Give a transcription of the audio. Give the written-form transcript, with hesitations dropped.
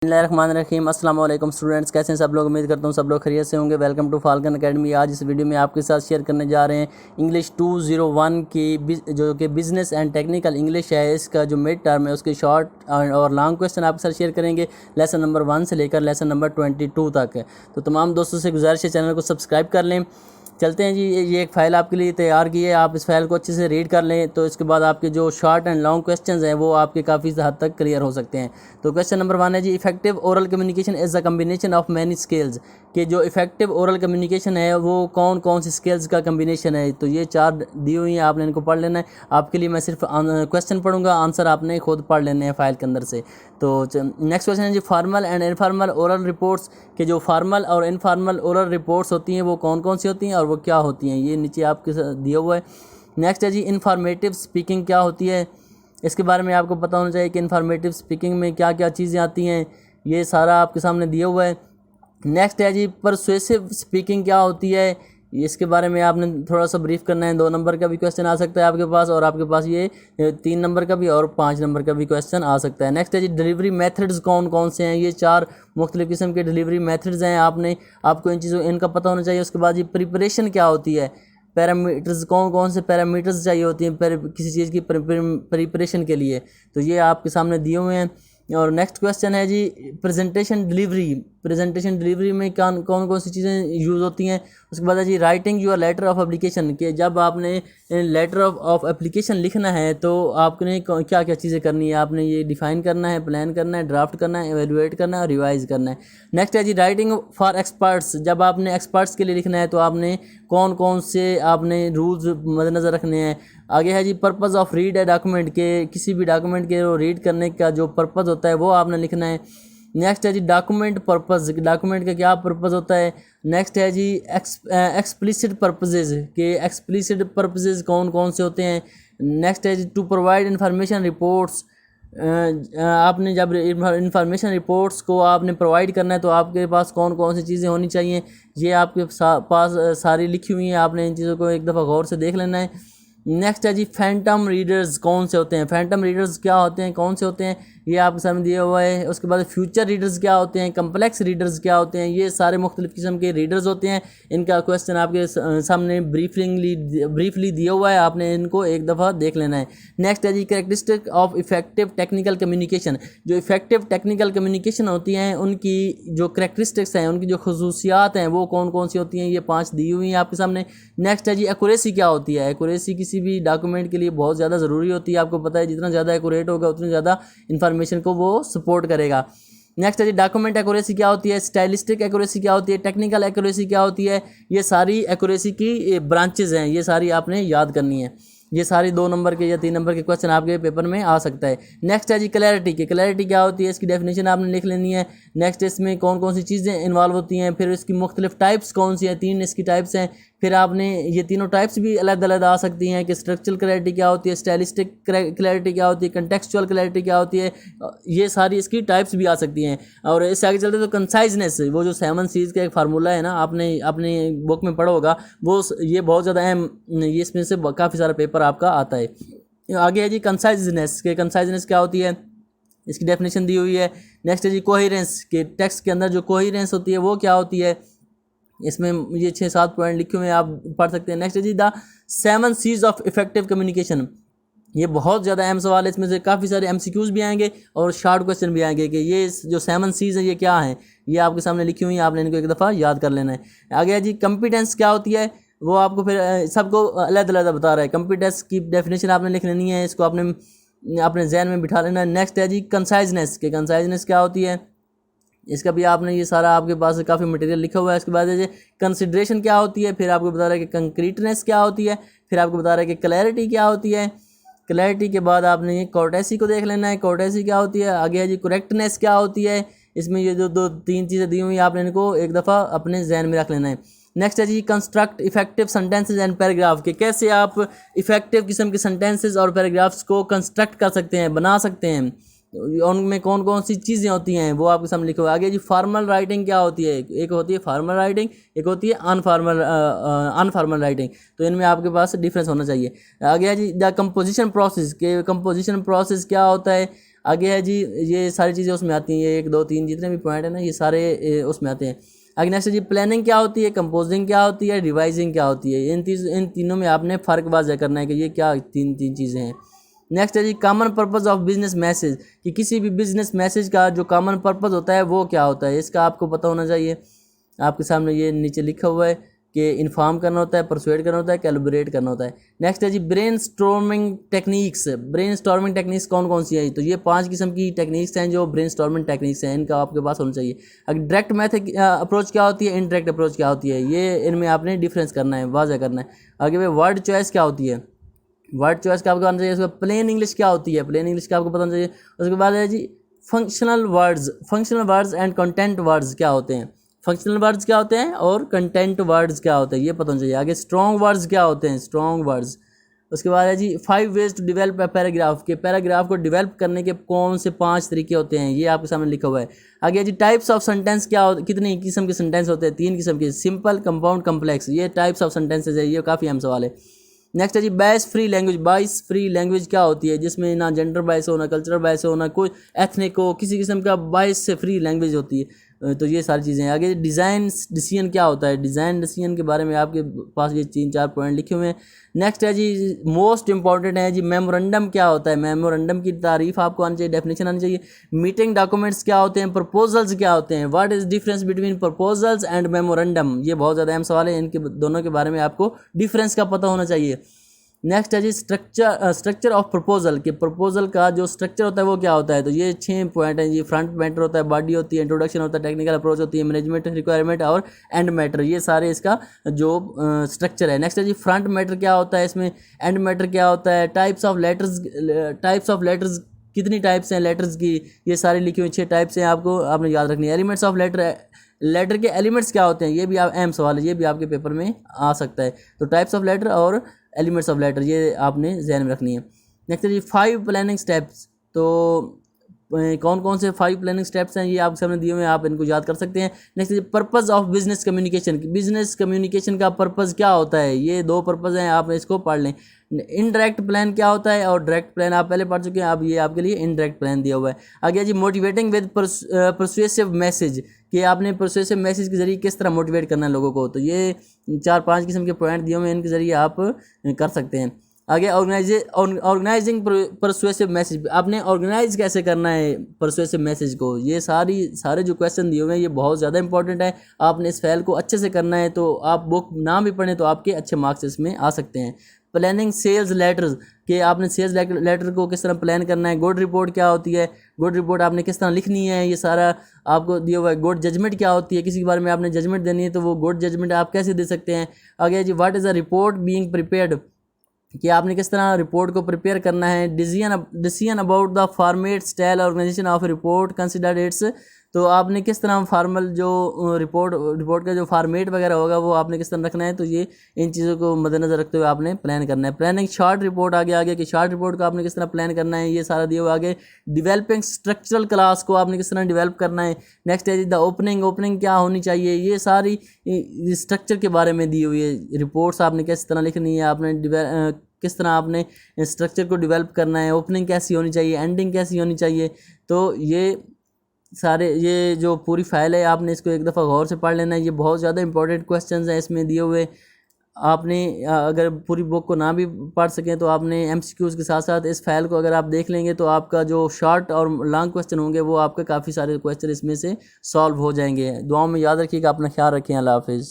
बिस्मिल्लाहिर्रहमानिर्रहीम। अस्सलाम वालेकुम स्टूडेंट्स, कैसे हैं सब लोग। उम्मीद करता हूँ सब लोग खैरियत से होंगे। Welcome to Falcon academy. आज इस वीडियो में आपके साथ शेयर करने जा रहे हैं इंग्लिश 201 की जो कि बिज़नेस एंड टेक्निकल इंग्लिश है, इसका जो मिड टर्म है उसके शॉर्ट और लॉन्ग क्वेश्चन आपके साथ शेयर करेंगे। लेसन नंबर 1 से लेकर लेसन नंबर 22 तक। तो तमाम दोस्तों से गुजारिश है चैनल को सब्सक्राइब कर लें। चलते हैं जी, ये एक फ़ाइल आपके लिए तैयार की है, आप इस फाइल को अच्छे से रीड कर लें तो इसके बाद आपके जो शॉर्ट एंड लॉन्ग क्वेश्चंस हैं वो आपके काफ़ी हद तक क्लियर हो सकते हैं। तो क्वेश्चन नंबर 1 है जी, effective oral communication is a combination of many skills. कि जो इफेक्टिव ओरल कम्युनिकेशन है वो कौन कौन सी स्किल्स का कम्बिनेशन है। तो ये 4 दी हुई हैं, आपने इनको पढ़ लेना है। आपके लिए मैं सिर्फ क्वेश्चन पढ़ूंगा, आंसर आपने खुद पढ़ लेने हैं फाइल के अंदर से। तो नेक्स्ट क्वेश्चन है जी, formal and informal oral reports. के जो फार्मल और इनफॉर्मल ओरल रिपोर्ट्स होती हैं वो कौन कौन सी होती हैं और वो क्या होती हैं, ये नीचे आपके दिया हुआ है। नेक्स्ट है जी, इन्फॉर्मेटिव स्पीकिंग क्या होती है। इसके बारे में आपको पता होना चाहिए कि इन्फॉर्मेटिव स्पीकिंग में क्या क्या चीज़ें आती हैं, ये सारा आपके सामने दिया हुआ है। नेक्स्ट है जी, परसुएसिव स्पीकिंग क्या होती है, इसके बारे में आपने थोड़ा सा ब्रीफ करना है। 2 नंबर का भी क्वेश्चन आ सकता है आपके पास, और आपके पास ये 3 नंबर का भी और 5 नंबर का भी क्वेश्चन आ सकता है। नेक्स्ट है जी, डिलीवरी मेथड्स कौन कौन से हैं। ये 4 मुख्तलिफ किस्म के डिलीवरी मेथड्स हैं, आपको इन चीज़ों इनका पता होना चाहिए। उसके बाद ये प्रिपरेशन क्या होती है, पैरामीटर्स कौन कौन से पैरामीटर्स चाहिए होती हैं किसी चीज़ की प्रिपरेशन के लिए, तो ये आपके सामने दिए हुए हैं। और नेक्स्ट क्वेश्चन है जी, प्रेजेंटेशन डिलीवरी में कौन कौन सी चीज़ें यूज़ होती हैं। उसके बाद है जी, writing your letter of application. के जब आपने लेटर ऑफ एप्लीकेशन लिखना है तो आपने क्या क्या चीज़ें करनी है, आपने ये डिफ़ाइन करना है, प्लान करना है, ड्राफ्ट करना है, एवेलुएट करना है और रिवाइज करना है। नेक्स्ट है जी, राइटिंग फॉर एक्सपर्ट्स। जब आपने एक्सपर्ट्स के लिए लिखना है तो आपने कौन कौन से आपने रूल्स मद्देनज़र रखने हैं। आगे है जी, purpose of read a document. के किसी भी डॉक्यूमेंट के रीड करने का जो पर्पज़ होता है वो आपने लिखना है। नेक्स्ट है जी, डॉक्यूमेंट पर्पज़। डॉक्यूमेंट का क्या पर्पज़ होता है। नेक्स्ट है जी, एक्सप्लिसिट पर्पजेज़। के एक्सप्लिसिट पर्पजेज़ कौन कौन से होते हैं। नेक्स्ट है जी, टू प्रोवाइड इंफॉर्मेशन रिपोर्ट्स। आपने जब इंफॉर्मेशन रिपोर्ट्स को आपने प्रोवाइड करना है तो आपके पास कौन कौन सी चीज़ें होनी चाहिए, ये आपके पास सारी लिखी हुई हैं, आपने इन चीज़ों को एक दफ़ा गौर से देख लेना है। नेक्स्ट है जी, फैंटम रीडर्स कौन से होते हैं। फैंटम रीडर्स क्या होते हैं, कौन से होते हैं, ये आपके सामने दिया हुआ है। उसके बाद फ्यूचर रीडर्स क्या होते हैं, कम्प्लेक्स रीडर्स क्या होते हैं, ये सारे मुख्तलिफ किस्म के रीडर्स होते हैं। इनका क्वेश्चन आपके सामने ब्रीफली दिया हुआ है, आपने इनको एक दफ़ा देख लेना है। नेक्स्ट है जी, characteristic of effective technical communication. जो इफेक्टिव टेक्निकल कम्युनिकेशन होती हैं उनकी जो कैरेक्टरिस्टिक्स हैं, उनकी जो खसूसियात हैं वो कौन कौन सी होती हैं, ये 5 दी हुई हैं आपके सामने। नेक्स्ट है जी, एक्यूरेसी क्या होती है। एक्यूरेसी किसी भी डॉक्यूमेंट के लिए बहुत ज़्यादा ज़रूरी होती है, आपको पता है जितना ज़्यादा एक्यूरेट होगा उतनी ज़्यादा इन्फॉर्मेशन को वो सपोर्ट करेगा। नेक्स्ट है जी, डॉक्यूमेंट एक्यूरेसी क्या होती है, स्टाइलिस्टिक एक्यूरेसी क्या होती है, टेक्निकल एक्यूरेसी क्या होती है। ये सारी एक्यूरेसी की ब्रांचेज हैं, ये सारी आपने याद करनी है। ये सारी 2 नंबर के या 3 नंबर के क्वेश्चन आपके पेपर में आ सकता है। नेक्स्ट है जी, क्लैरिटी क्या होती है, इसकी डेफिनेशन आपने लिख लेनी है। नेक्स्ट इसमें कौन कौन सी चीज़ें इन्वॉल्व होती हैं, फिर इसकी मुख्तलिफ टाइप्स कौन सी हैं, 3 इसकी टाइप्स हैं। फिर आपने ये तीनों टाइप्स भी अलग अलग आ सकती हैं कि स्ट्रक्चरल क्लैरिटी क्या होती है, स्टाइलिस्टिक क्लैरिटी क्या होती है, कंटेक्चुअल क्लैरिटी क्या होती है, ये सारी इसकी टाइप्स भी आ सकती हैं। और इससे आगे चलते तो कंसाइजनेस, वो जो 7 C's का एक फार्मूला है ना, आपने अपने बुक में पढ़ा होगा, वो ये बहुत ज़्यादा अहम, ये इसमें से काफ़ी सारा पेपर आपका आता है। आगे है जी, कंसाइजनेस। के कंसाइजनेस क्या होती है, इसकी डेफिनेशन दी हुई है। नेक्स्ट है जी, कोहेरेंस। के टेक्स्ट के अंदर जो कोहेरेंस होती है वो क्या होती है, इसमें ये 6-7 पॉइंट लिखे हुए हैं, आप पढ़ सकते हैं। नेक्स्ट है जी, the 7 C's of effective communication. ये बहुत ज़्यादा अहम सवाल है, इसमें से काफ़ी सारे MCQs भी आएंगे और शॉर्ट क्वेश्चन भी आएंगे कि ये जो 7 C's हैं ये क्या हैं, ये आपके सामने लिखी हुई हैं, आपने इनको एक दफ़ा याद कर लेना है। आगे है जी, कम्पिटेंस क्या होती है, वो आपको फिर सबको अलग अलग बता रहा है। कम्पिटेंस की डेफिनेशन आपने लिख लेनी है, इसको आपने अपने जहन में बिठा लेना है। नेक्स्ट है जी, कंसाइजनेस। के कंसाइजनेस क्या होती है, इसका भी आपने ये सारा आपके पास काफ़ी मटेरियल लिखा हुआ है। इसके बाद है कंसिड्रेशन क्या होती है, फिर आपको बता रहा है कि कंक्रीटनेस क्या होती है, फिर आपको बता रहा है कि क्लैरिटी क्या होती है। क्लैरिटी के बाद आपने ये कोर्टेसी को देख लेना है, कोर्टेसी क्या होती है। आगे है जी, करेक्टनेस क्या होती है। इसमें ये जो 2-3 चीज़ें दी हुई हैं, आपने इनको एक दफ़ा अपने जहन में रख लेना है। नेक्स्ट है जी, construct effective sentences and paragraph. के कैसे आप इफेक्टिव किस्म के सेंटेंसेज और पैराग्राफ्स को कंस्ट्रक्ट कर सकते हैं, बना सकते हैं, उनमें कौन कौन सी चीज़ें होती हैं वो आपके सामने लिखा हुआ है। आगे जी, फॉर्मल राइटिंग क्या होती है, एक होती है फॉर्मल राइटिंग, एक होती है अनफॉर्मल राइटिंग, तो इनमें आपके पास डिफरेंस होना चाहिए। आगे है जी, द कंपोजिशन प्रोसेस। के कंपोजिशन प्रोसेस क्या होता है, आगे है जी, ये सारी चीज़ें उसमें आती हैं, ये 1 2 3 जितने भी पॉइंट है ना, ये सारे उसमें आते हैं। आगे नेक्स्ट है जी, प्लानिंग क्या होती है, कंपोजिंग क्या होती है, रिवाइजिंग क्या होती है। इन तीनों में आपने फ़र्क वाज़ह करना है कि ये क्या तीन चीज़ें हैं। नेक्स्ट है जी, common purpose of business message, कि किसी भी बिजनेस मैसेज का जो कॉमन पर्पज़ होता है वो क्या होता है, इसका आपको पता होना चाहिए। आपके सामने ये नीचे लिखा हुआ है कि इन्फॉर्म करना होता है, परसुएड करना होता है, कैलिब्रेट करना होता है। नेक्स्ट है जी, brainstorming techniques. Brainstorming techniques कौन कौन सी है, तो ये 5 किस्म की टेक्निक्स हैं जो ब्रेन स्टॉर्मिंग टेक्निक्स हैं, इनका आपके पास होना चाहिए। अगर डायरेक्ट मेथड अप्रोच क्या होती है, इनडायरेक्ट अप्रोच क्या होती है, ये इनमें आपने डिफरेंस करना है, वाज़ह करना है। आगे में वर्ड चॉइस क्या होती है, वर्ड चॉइस का आपको आना चाहिए। उसके प्लेन इंग्लिश क्या होती है, प्लेन इंग्लिश का आपको पता होना चाहिए। उसके बाद है जी, functional words and content words क्या होते हैं, फंक्शनल वर्ड्स क्या होते हैं और कंटेंट वर्ड्स क्या होते हैं, ये पता होना चाहिए। आगे स्ट्रॉन्ग वर्ड्स क्या होते हैं, स्ट्रॉन्ग वर्ड्स। उसके बाद है जी, 5 ways to develop a paragraph, के पैराग्राफ को डेवलप करने के कौन से 5 तरीके होते हैं, ये आपके सामने लिखा हुआ है। आगे जी, टाइप्स ऑफ सेंटेंस क्या होते, कितनी किस्म के सेंटेंस होते हैं, 3 किस्म के, सिंपल, कंपाउंड, कम्प्लेक्स, ये टाइप्स ऑफ सेंटेंसेज है, ये काफ़ी अहम सवाल है। नेक्स्ट है जी, bias free language. Bias free language क्या होती है, जिसमें ना जेंडर बायस हो, ना कल्चरल बायस हो, ना कोई एथनिक हो, किसी किस्म का बायस से फ्री लैंग्वेज होती है। तो ये सारी चीज़ें हैं। आगे डिज़ाइन डिसीजन क्या होता है, डिज़ाइन डिसीजन के बारे में आपके पास ये 3-4 पॉइंट लिखे हुए हैं। नेक्स्ट है जी, मोस्ट इंपॉर्टेंट है जी, मेमोरेंडम क्या होता है, मेमोरेंडम की तारीफ आपको आनी चाहिए, डेफिनेशन आनी चाहिए। मीटिंग डॉक्यूमेंट्स क्या होते हैं, प्रपोजल्स क्या होते हैं, what is difference between proposals and memorandum, ये बहुत ज़्यादा अहम सवाल है, इनके दोनों के बारे में आपको डिफरेंस का पता होना चाहिए। नेक्स्ट है जी, स्ट्रक्चर ऑफ प्रपोजल, कि प्रपोजल का जो स्ट्रक्चर होता है वो क्या होता है, तो ये 6 पॉइंट हैं जी। फ्रंट मैटर होता है, बॉडी होती है, इंट्रोडक्शन होता है, टेक्निकल अप्रोच होती है, मैनेजमेंट रिक्वायरमेंट और एंड मैटर, ये सारे इसका जो स्ट्रक्चर है। नेक्स्ट है जी, फ्रंट मैटर क्या होता है इसमें, एंड मैटर क्या होता है, टाइप्स ऑफ लेटर्स कितनी टाइप्स हैं लेटर्स की, ये सारी लिखी हुई 6 टाइप्स हैं, आपने याद रखनी है। एलिमेंट्स ऑफ लेटर के एलिमेंट्स क्या होते हैं, ये भी अहम सवाल है, ये भी आपके पेपर में आ सकता है। तो टाइप्स ऑफ लेटर और एलिमेंट्स ऑफ लेटर, ये आपने ध्यान में रखनी है। नेक्स्ट है जी, 5 प्लानिंग स्टेप्स, तो कौन कौन से 5 प्लानिंग स्टेप्स हैं ये आपके सामने दिए हुए हैं, आप इनको याद कर सकते हैं। नेक्स्ट है purpose of business communication, business communication का पर्पज़ क्या होता है, ये 2 पर्पज़ हैं, आप इसको पढ़ लें। इनडायरेक्ट प्लान क्या होता है और डायरेक्ट प्लान आप पहले पढ़ चुके हैं, अब ये आपके लिए इनडायरेक्ट प्लान दिया हुआ है। आगे जी, मोटिवेटिंग विद परसुएसिव मैसेज, कि आपने परसुएसिव मैसेज के जरिए किस तरह मोटिवेट करना है लोगों को, तो ये 4-5 किस्म के पॉइंट दिए हुए हैं, इनके ज़रिए आप कर सकते हैं। आगे ऑर्गेनाइजिंग परसुएसिव मैसेज, आपने ऑर्गेनाइज कैसे करना है परसुएसिव मैसेज को, ये सारे जो क्वेश्चन दिए हुए हैं ये बहुत ज़्यादा इंपॉर्टेंट है। आपने इस फाइल को अच्छे से करना है, तो आप बुक ना भी पढ़ें तो आपके अच्छे मार्क्स इसमें आ सकते हैं। प्लानिंग सेल्स लेटर्स, कि आपने सेल्स लेटर को किस तरह प्लान करना है। गुड रिपोर्ट क्या होती है, गुड रिपोर्ट आपने किस तरह लिखनी है, ये सारा आपको दिया हुआ है। गुड जजमेंट क्या होती है, किसी के बारे में आपने जजमेंट देनी है तो वो गुड जजमेंट आप कैसे दे सकते हैं। आगे जी, what is a report being prepared, कि आपने किस तरह रिपोर्ट को प्रिपेयर करना है। Decision about the format style organisation of report considered it's, तो आपने किस तरह फॉर्मल जो रिपोर्ट का जो फॉर्मेट वगैरह होगा वो आपने किस तरह रखना है, तो ये इन चीज़ों को मद्देनजर रखते हुए आपने प्लान करना है। प्लानिंग शॉर्ट रिपोर्ट आगे कि शॉर्ट रिपोर्ट को आपने किस तरह प्लान करना है, ये सारा दिया हुआ आगे। डिवेलपिंग स्ट्रक्चरल क्लास को आपने किस तरह डेवलप करना है। नेक्स्ट है द ओपनिंग क्या होनी चाहिए, ये सारी स्ट्रक्चर के बारे में दी हुई है। रिपोर्ट्स आपने किस तरह लिखनी है, आपने किस तरह आपने स्ट्रक्चर को डेवलप करना है, ओपनिंग कैसी होनी चाहिए, एंडिंग कैसी होनी चाहिए। तो ये जो पूरी फाइल है आपने इसको एक दफ़ा गौर से पढ़ लेना है, ये बहुत ज़्यादा इंपॉर्टेंट क्वेश्चंस हैं इसमें दिए हुए। आपने अगर पूरी बुक को ना भी पढ़ सकें तो आपने MCQs के साथ साथ इस फाइल को अगर आप देख लेंगे तो आपका जो शॉर्ट और लॉन्ग क्वेश्चन होंगे वो आपके काफ़ी सारे क्वेश्चन इसमें से सॉल्व हो जाएंगे। दुआओं में याद रखिएगा, अपना ख्याल रखें, अल्लाह हाफिज़।